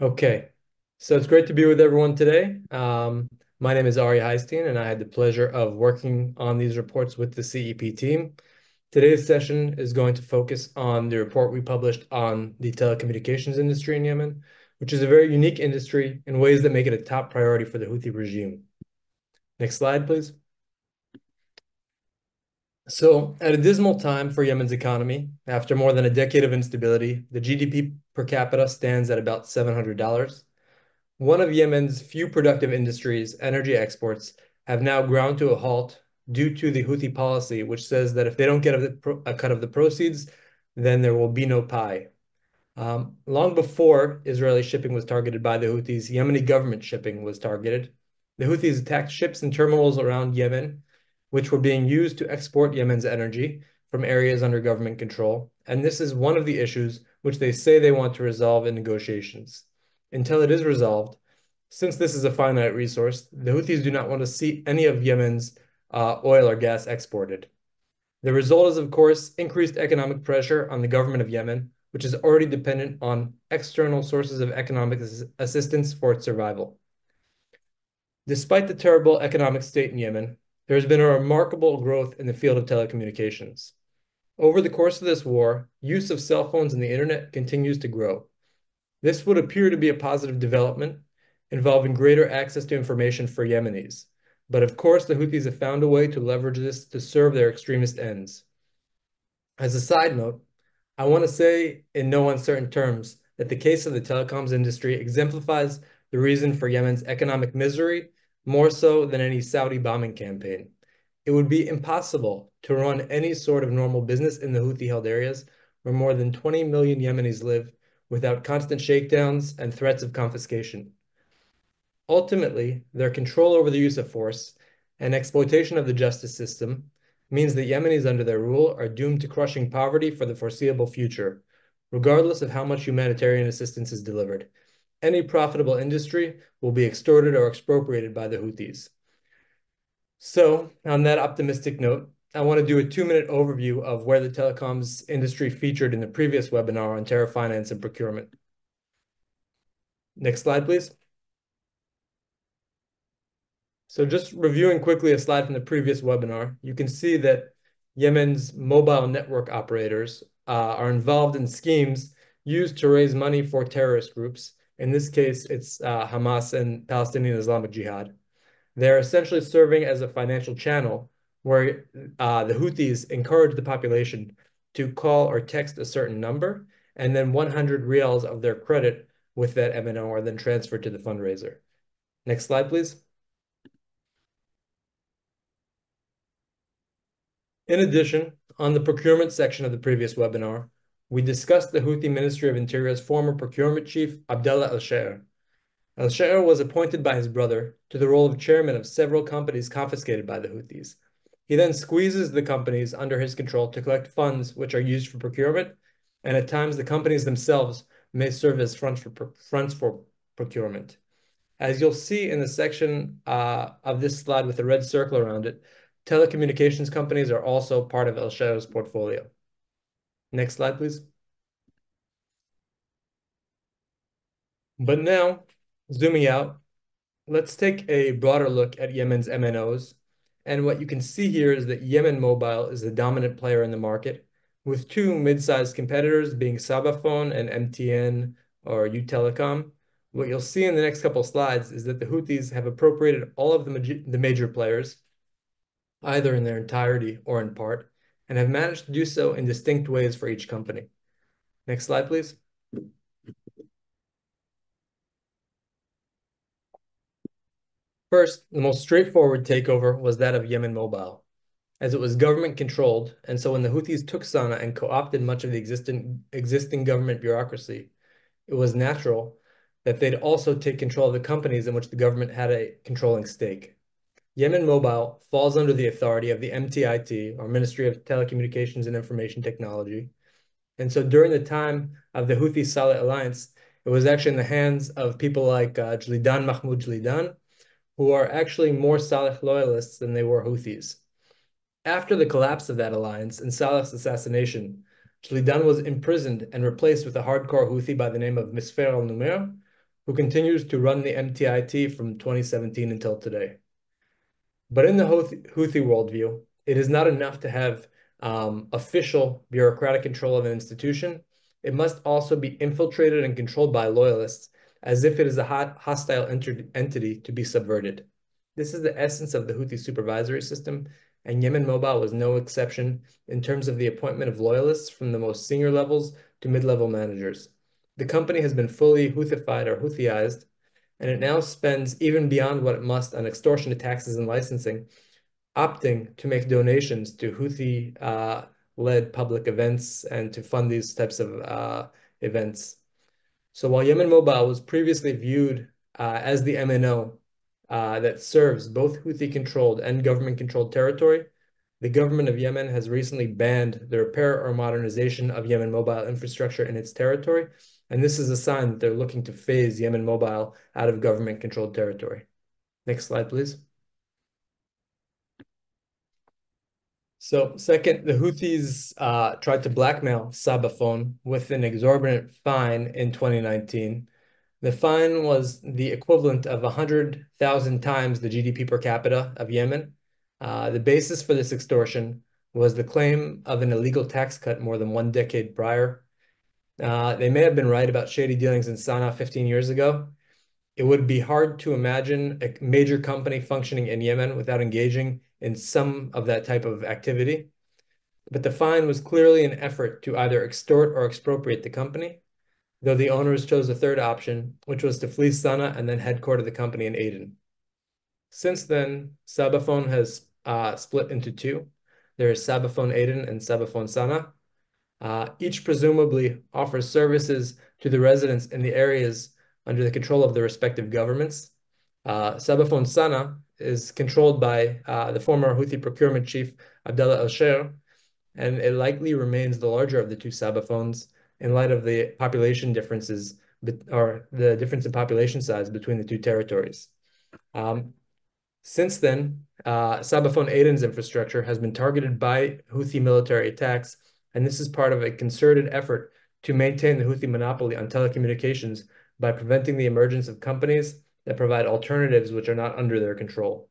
Okay, so it's great to be with everyone today. My name is Ari Heistein, and I had the pleasure of working on these reports with the CEP team. Today's session is going to focus on the report we published on the telecommunications industry in Yemen, which is a very unique industry in ways that make it a top priority for the Houthi regime. Next slide, please. So, at a dismal time for Yemen's economy, after more than a decade of instability, the GDP per capita stands at about $700. One of Yemen's few productive industries, energy exports, have now ground to a halt due to the Houthi policy, which says that if they don't get a cut of the proceeds, then there will be no pie. Long before Israeli shipping was targeted by the Houthis, Yemeni government shipping was targeted. The Houthis attacked ships and terminals around Yemen, which were being used to export Yemen's energy from areas under government control. And this is one of the issues which they say they want to resolve in negotiations. Until it is resolved, since this is a finite resource, the Houthis do not want to see any of Yemen's oil or gas exported. The result is, of course, increased economic pressure on the government of Yemen, which is already dependent on external sources of economic assistance for its survival. Despite the terrible economic state in Yemen, there has been a remarkable growth in the field of telecommunications. Over the course of this war, use of cell phones and the internet continues to grow. This would appear to be a positive development involving greater access to information for Yemenis. But of course, the Houthis have found a way to leverage this to serve their extremist ends. As a side note, I want to say in no uncertain terms that the case of the telecoms industry exemplifies the reason for Yemen's economic misery more so than any Saudi bombing campaign. It would be impossible to run any sort of normal business in the Houthi-held areas where more than 20 million Yemenis live without constant shakedowns and threats of confiscation. Ultimately, their control over the use of force and exploitation of the justice system means that Yemenis under their rule are doomed to crushing poverty for the foreseeable future, regardless of how much humanitarian assistance is delivered. Any profitable industry will be extorted or expropriated by the Houthis. So, on that optimistic note, I want to do a 2-minute overview of where the telecoms industry featured in the previous webinar on tariff finance and procurement. Next slide, please. So just reviewing quickly a slide from the previous webinar, you can see that Yemen's mobile network operators are involved in schemes used to raise money for terrorist groups. In this case, it's Hamas and Palestinian Islamic Jihad. They're essentially serving as a financial channel where the Houthis encourage the population to call or text a certain number, and then 100 riyals of their credit with that MNO are then transferred to the fundraiser. Next slide, please. In addition, on the procurement section of the previous webinar, we discussed the Houthi Ministry of Interior's former procurement chief, Abdallah al-Shair. Al-Shair was appointed by his brother to the role of chairman of several companies confiscated by the Houthis. He then squeezes the companies under his control to collect funds which are used for procurement, and at times the companies themselves may serve as fronts for procurement. As you'll see in the section of this slide with a red circle around it, telecommunications companies are also part of al-Shair's portfolio. Next slide, please. But now, zooming out, let's take a broader look at Yemen's MNOs. And what you can see here is that Yemen Mobile is the dominant player in the market, with two mid-sized competitors being Sabaphone and MTN or Utelecom. What you'll see in the next couple slides is that the Houthis have appropriated all of the major players, either in their entirety or in part, and have managed to do so in distinct ways for each company. Next slide, please. First, the most straightforward takeover was that of Yemen Mobile, as it was government controlled, and so when the Houthis took Sana'a and co-opted much of the existing government bureaucracy, it was natural that they'd also take control of the companies in which the government had a controlling stake. Yemen Mobile falls under the authority of the MTIT, or Ministry of Telecommunications and Information Technology. And so during the time of the Houthi-Saleh alliance, it was actually in the hands of people like Jlidan Mahmoud Jlidan, who are actually more Saleh loyalists than they were Houthis. After the collapse of that alliance and Saleh's assassination, Jlidan was imprisoned and replaced with a hardcore Houthi by the name of Misfer al-Numair, who continues to run the MTIT from 2017 until today. But in the Houthi worldview, it is not enough to have official bureaucratic control of an institution. It must also be infiltrated and controlled by loyalists, as if it is a hostile entity to be subverted. This is the essence of the Houthi supervisory system, and Yemen Mobile was no exception in terms of the appointment of loyalists from the most senior levels to mid-level managers. The company has been fully Houthified or Houthiized, and it now spends even beyond what it must on extortionate taxes and licensing, opting to make donations to Houthi-led public events and to fund these types of events. So while Yemen Mobile was previously viewed as the MNO that serves both Houthi-controlled and government-controlled territory, the government of Yemen has recently banned the repair or modernization of Yemen Mobile infrastructure in its territory, and this is a sign that they're looking to phase Yemen Mobile out of government-controlled territory. Next slide, please. So second, the Houthis tried to blackmail Sabaphone with an exorbitant fine in 2019. The fine was the equivalent of 100,000 times the GDP per capita of Yemen. The basis for this extortion was the claim of an illegal tax cut more than 1 decade prior. They may have been right about shady dealings in Sana'a 15 years ago. It would be hard to imagine a major company functioning in Yemen without engaging in some of that type of activity. But the fine was clearly an effort to either extort or expropriate the company, though the owners chose a third option, which was to flee Sana'a and then headquarter the company in Aden. Since then, Sabaphone has split into two. There is Sabaphone Aden and Sabaphone Sana'a. Each presumably offers services to the residents in the areas under the control of the respective governments. Sabaphone Sana'a is controlled by the former Houthi procurement chief Abdallah al-Sher, and it likely remains the larger of the two Sabaphones in light of the population differences or the difference in population size between the two territories. Since then, Sabaphone Aden's infrastructure has been targeted by Houthi military attacks, and this is part of a concerted effort to maintain the Houthi monopoly on telecommunications by preventing the emergence of companies that provide alternatives which are not under their control.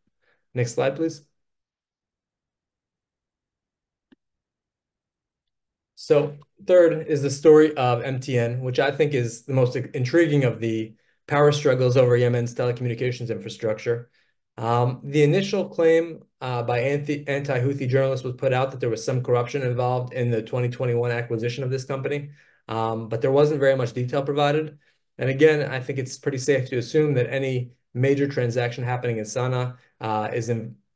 Next slide, please. So third is the story of MTN, which I think is the most intriguing of the power struggles over Yemen's telecommunications infrastructure. The initial claim by anti-Houthi journalists was put out that there was some corruption involved in the 2021 acquisition of this company, but there wasn't very much detail provided. And again, I think it's pretty safe to assume that any major transaction happening in Sana'a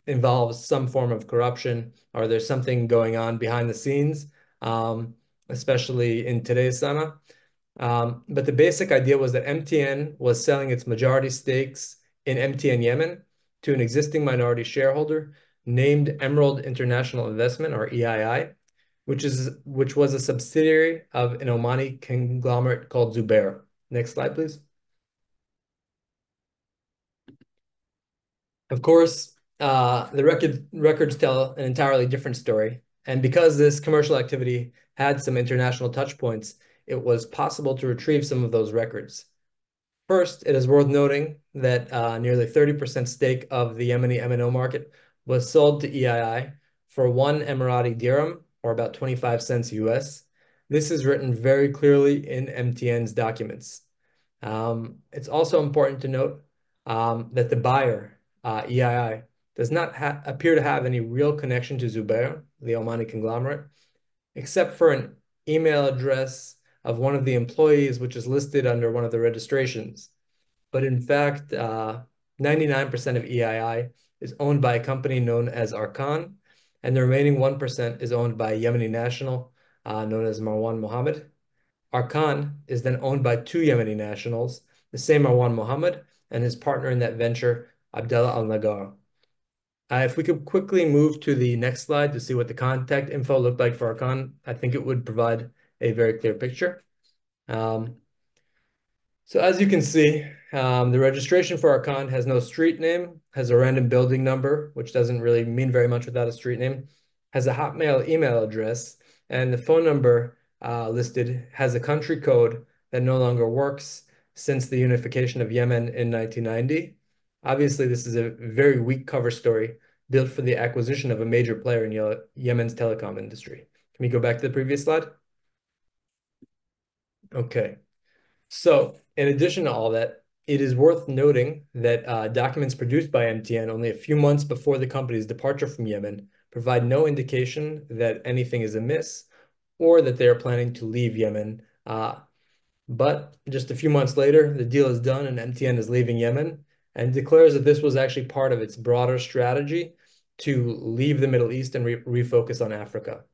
involves some form of corruption, or there's something going on behind the scenes, especially in today's Sana'a. But the basic idea was that MTN was selling its majority stakes in MTN Yemen to an existing minority shareholder named Emerald International Investment, or EII, which was a subsidiary of an Omani conglomerate called Zubair. Next slide, please. Of course, the records tell an entirely different story. And because this commercial activity had some international touch points, it was possible to retrieve some of those records. First, it is worth noting that nearly 30% stake of the Yemeni MNO market was sold to EII for 1 Emirati dirham, or about 25 cents US. This is written very clearly in MTN's documents. It's also important to note that the buyer, EII, does not appear to have any real connection to Zubair, the Omani conglomerate, except for an email address of one of the employees, which is listed under one of the registrations. But in fact, 99% of EII is owned by a company known as Arkan, and the remaining 1% is owned by a Yemeni national known as Marwan Mohammed. Arkan is then owned by two Yemeni nationals, the same Marwan Mohammed and his partner in that venture, Abdallah Al-Nagar. If we could quickly move to the next slide to see what the contact info looked like for Arkan, I think it would provide a very clear picture. So as you can see, the registration for Arkan has no street name, has a random building number, which doesn't really mean very much without a street name, has a Hotmail email address, and the phone number listed has a country code that no longer works, since the unification of Yemen in 1990. Obviously, this is a very weak cover story built for the acquisition of a major player in Yemen's telecom industry. Can we go back to the previous slide? Okay. So, in addition to all that, it is worth noting that documents produced by MTN only a few months before the company's departure from Yemen provide no indication that anything is amiss or that they are planning to leave Yemen. But just a few months later, the deal is done and MTN is leaving Yemen and declares that this was actually part of its broader strategy to leave the Middle East and refocus on Africa.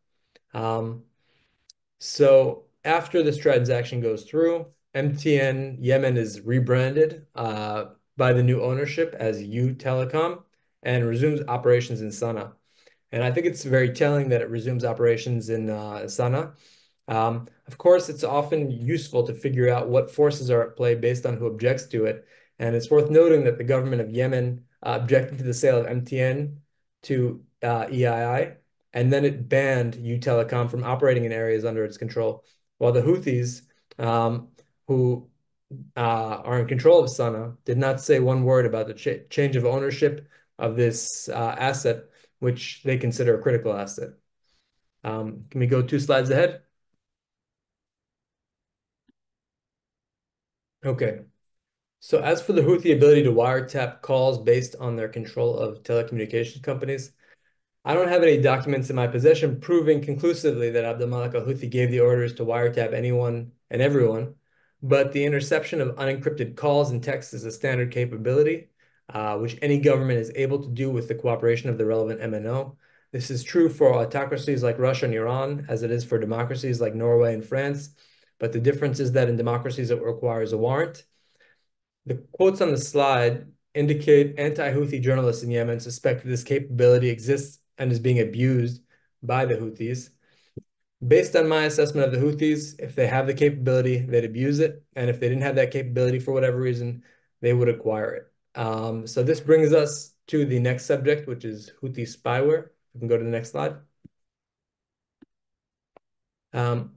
Um, so after this transaction goes through, MTN Yemen is rebranded by the new ownership as U Telecom and resumes operations in Sana'a. And I think it's very telling that it resumes operations in Sana'a. Of course, it's often useful to figure out what forces are at play based on who objects to it. And it's worth noting that the government of Yemen objected to the sale of MTN to EII, and then it banned U Telecom from operating in areas under its control, while the Houthis, who are in control of Sana'a, did not say one word about the change of ownership of this asset, which they consider a critical asset. Can we go 2 slides ahead? Okay. So as for the Houthi ability to wiretap calls based on their control of telecommunications companies, I don't have any documents in my possession proving conclusively that Abdulmalik al-Houthi gave the orders to wiretap anyone and everyone, but the interception of unencrypted calls and texts is a standard capability, which any government is able to do with the cooperation of the relevant MNO. This is true for autocracies like Russia and Iran, as it is for democracies like Norway and France, but the difference is that in democracies it requires a warrant. The quotes on the slide indicate anti-Houthi journalists in Yemen suspect that this capability exists and is being abused by the Houthis. Based on my assessment of the Houthis, if they have the capability, they'd abuse it. And if they didn't have that capability for whatever reason, they would acquire it. So this brings us to the next subject, which is Houthi spyware. We can go to the next slide.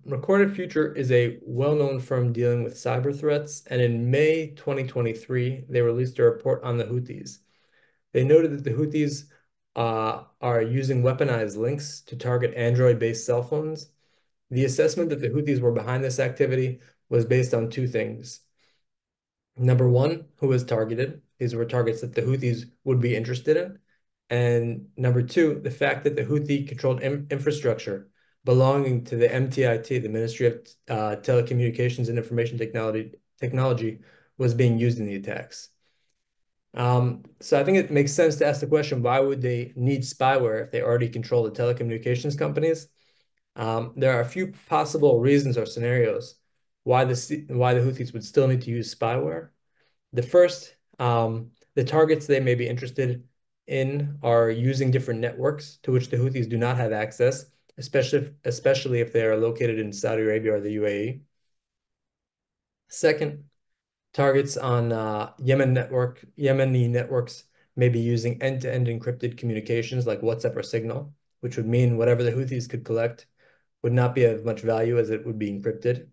Recorded Future is a well-known firm dealing with cyber threats, and in May 2023, they released a report on the Houthis. They noted that the Houthis are using weaponized links to target Android-based cell phones. The assessment that the Houthis were behind this activity was based on two things. Number one, who was targeted. These were targets that the Houthis would be interested in. And number two, the fact that the Houthi-controlled infrastructure belonging to the MTIT, the Ministry of Telecommunications and Information Technology, was being used in the attacks. So I think it makes sense to ask the question, why would they need spyware if they already control the telecommunications companies? There are a few possible reasons or scenarios why the Houthis would still need to use spyware. The first, the targets they may be interested in are using different networks to which the Houthis do not have access, especially if they are located in Saudi Arabia or the UAE. Second, targets on Yemeni networks may be using end-to-end encrypted communications like WhatsApp or Signal, which would mean whatever the Houthis could collect would not be of much value as it would be encrypted.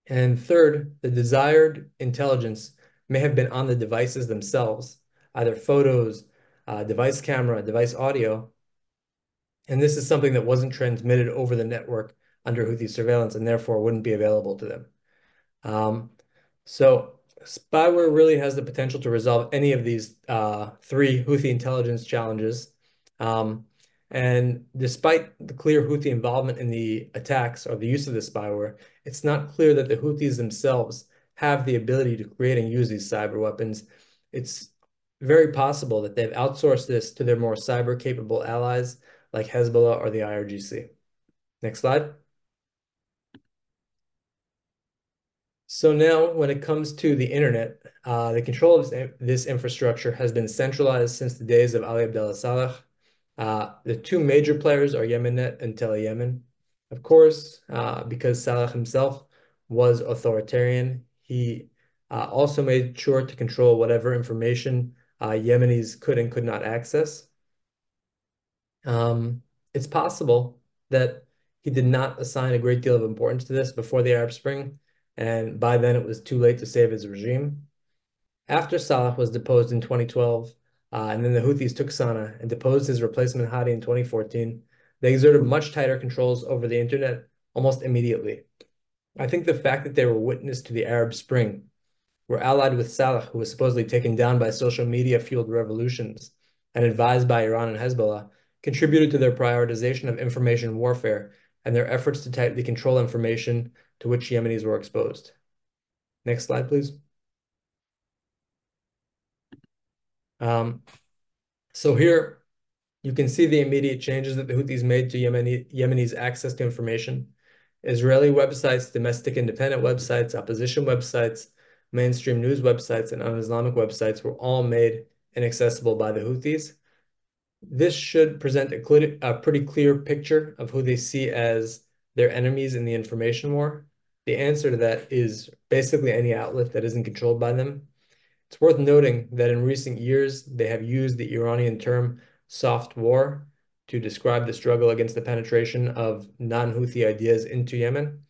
And third, the desired intelligence may have been on the devices themselves, either photos, device camera, device audio. And this is something that wasn't transmitted over the network under Houthi surveillance and therefore wouldn't be available to them. So spyware really has the potential to resolve any of these three Houthi intelligence challenges. And despite the clear Houthi involvement in the attacks or the use of the spyware, it's not clear that the Houthis themselves have the ability to create and use these cyber weapons. It's very possible that they've outsourced this to their more cyber capable allies like Hezbollah or the IRGC. Next slide. So now, when it comes to the internet, the control of this infrastructure has been centralized since the days of Ali Abdullah Saleh. The two major players are Yemennet and Tele Yemen. Of course, because Saleh himself was authoritarian, he also made sure to control whatever information Yemenis could and could not access. It's possible that he did not assign a great deal of importance to this before the Arab Spring, and by then it was too late to save his regime. After Saleh was deposed in 2012, and then the Houthis took Sana'a and deposed his replacement Hadi in 2014, they exerted much tighter controls over the internet almost immediately. I think the fact that they were witness to the Arab Spring, were allied with Saleh, who was supposedly taken down by social media-fueled revolutions, and advised by Iran and Hezbollah, contributed to their prioritization of information warfare and their efforts to tightly control information to which Yemenis were exposed. Next slide, please. Um, so here you can see the immediate changes that the Houthis made to Yemenis' access to information. Israeli websites, domestic independent websites, opposition websites, mainstream news websites, and un-Islamic websites were all made inaccessible by the Houthis. This should present a pretty clear picture of who they see as their enemies in the information war. The answer to that is basically any outlet that isn't controlled by them. It's worth noting that in recent years, they have used the Iranian term soft war to describe the struggle against the penetration of non-Houthi ideas into Yemen.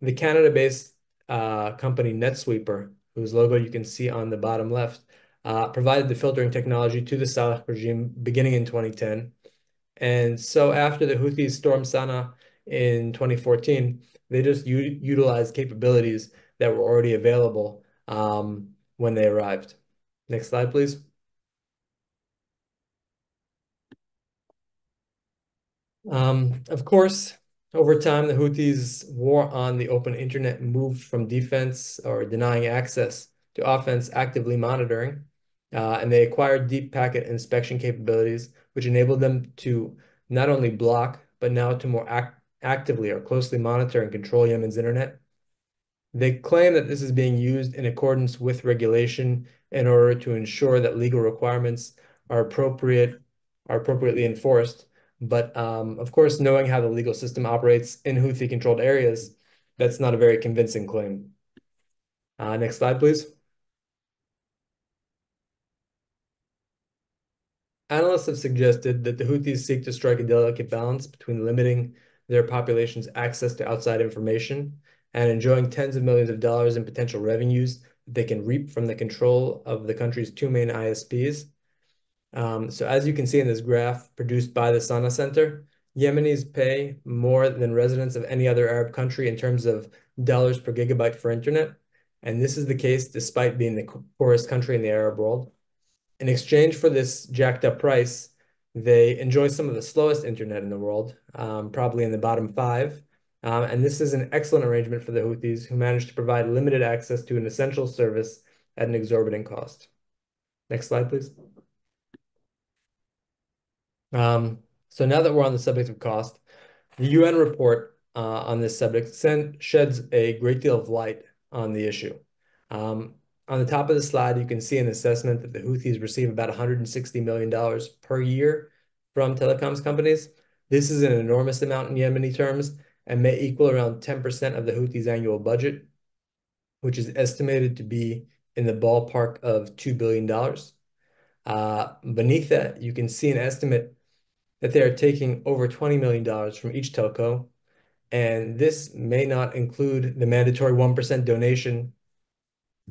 The Canada-based company NetSweeper, whose logo you can see on the bottom left, provided the filtering technology to the Saleh regime beginning in 2010. And so after the Houthis stormed Sana'a in 2014, they just utilized capabilities that were already available when they arrived. Next slide, please. Of course, over time, the Houthis' war on the open internet moved from defense or denying access to offense actively monitoring, and they acquired deep packet inspection capabilities, which enabled them to not only block, but now to more actively or closely monitor and control Yemen's internet. They claim that this is being used in accordance with regulation in order to ensure that legal requirements are appropriately enforced. But of course, knowing how the legal system operates in Houthi-controlled areas, that's not a very convincing claim. Next slide, please. Analysts have suggested that the Houthis seek to strike a delicate balance between limiting their population's access to outside information and enjoying tens of millions of dollars in potential revenues that they can reap from the control of the country's two main ISPs. So as you can see in this graph produced by the Sana Center, Yemenis pay more than residents of any other Arab country in terms of dollars per gigabyte for internet. And this is the case despite being the poorest country in the Arab world. In exchange for this jacked up price, they enjoy some of the slowest internet in the world, probably in the bottom five. And this is an excellent arrangement for the Houthis, who managed to provide limited access to an essential service at an exorbitant cost. Next slide, please. So now that we're on the subject of cost, the UN report on this subject sheds a great deal of light on the issue. On the top of the slide, you can see an assessment that the Houthis receive about $160 million per year from telecoms companies. This is an enormous amount in Yemeni terms and may equal around 10% of the Houthis' annual budget, which is estimated to be in the ballpark of $2 billion. Beneath that, you can see an estimate that they are taking over $20 million from each telco, and this may not include the mandatory 1% donation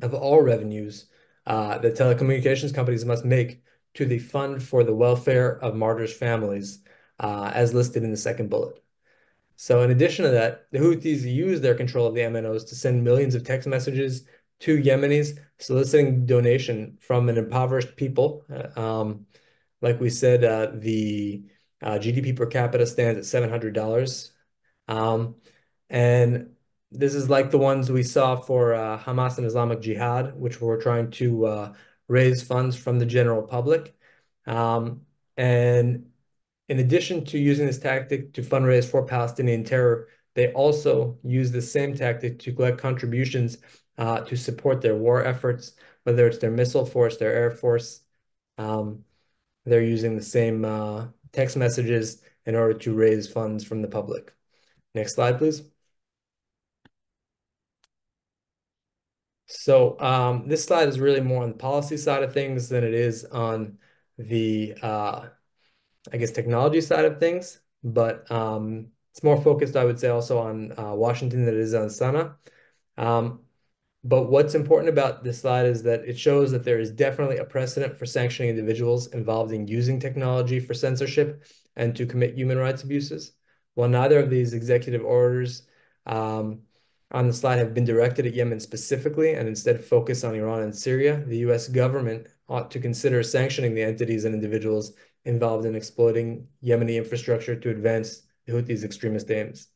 of all revenues that telecommunications companies must make to the Fund for the Welfare of Martyrs' Families, as listed in the second bullet. So in addition to that, the Houthis use their control of the MNOs to send millions of text messages to Yemenis soliciting donation from an impoverished people. Like we said, the GDP per capita stands at $700. And this is like the ones we saw for Hamas and Islamic Jihad, which were trying to raise funds from the general public. And in addition to using this tactic to fundraise for Palestinian terror, they also use the same tactic to collect contributions to support their war efforts, whether it's their missile force, their air force. They're using the same text messages in order to raise funds from the public. Next slide, please. So this slide is really more on the policy side of things than it is on the, I guess, technology side of things. But it's more focused, I would say, also on Washington than it is on Sana. Um, but what's important about this slide is that it shows that there is definitely a precedent for sanctioning individuals involved in using technology for censorship and to commit human rights abuses. While neither of these executive orders um, on the slide have been directed at Yemen specifically and instead focus on Iran and Syria, the US government ought to consider sanctioning the entities and individuals involved in exploiting Yemeni infrastructure to advance the Houthis' extremist aims.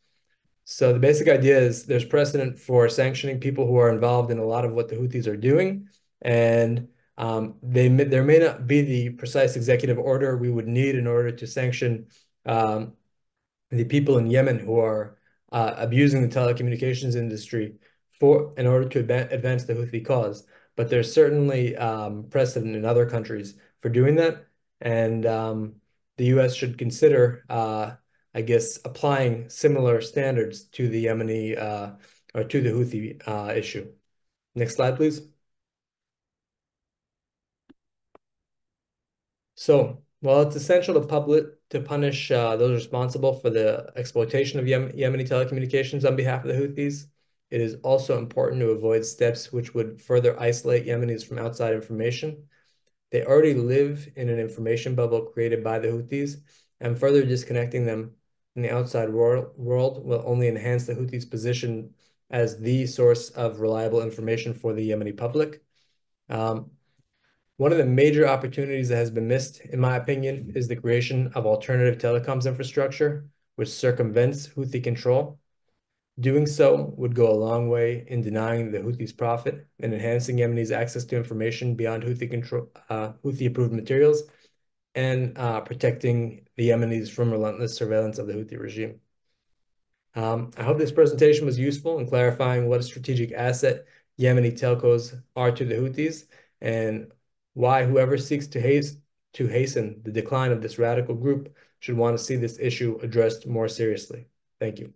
So the basic idea is there's precedent for sanctioning people who are involved in a lot of what the Houthis are doing, and there may not be the precise executive order we would need in order to sanction um, the people in Yemen who are abusing the telecommunications industry for in order to advance the Houthi cause. But there's certainly precedent in other countries for doing that, and the U.S. should consider, I guess, applying similar standards to the Yemeni or to the Houthi issue. Next slide, please. So, while it's essential to punish those responsible for the exploitation of Yemeni telecommunications on behalf of the Houthis, it is also important to avoid steps which would further isolate Yemenis from outside information. They already live in an information bubble created by the Houthis, and further disconnecting them from the outside world will only enhance the Houthis' position as the source of reliable information for the Yemeni public. Um, One of the major opportunities that has been missed, in my opinion, is the creation of alternative telecoms infrastructure, which circumvents Houthi control. Doing so would go a long way in denying the Houthis profit and enhancing Yemeni's access to information beyond Houthi approved materials and protecting the Yemenis from relentless surveillance of the Houthi regime. I hope this presentation was useful in clarifying what a strategic asset Yemeni telcos are to the Houthis and why whoever seeks to hasten the decline of this radical group should want to see this issue addressed more seriously. Thank you.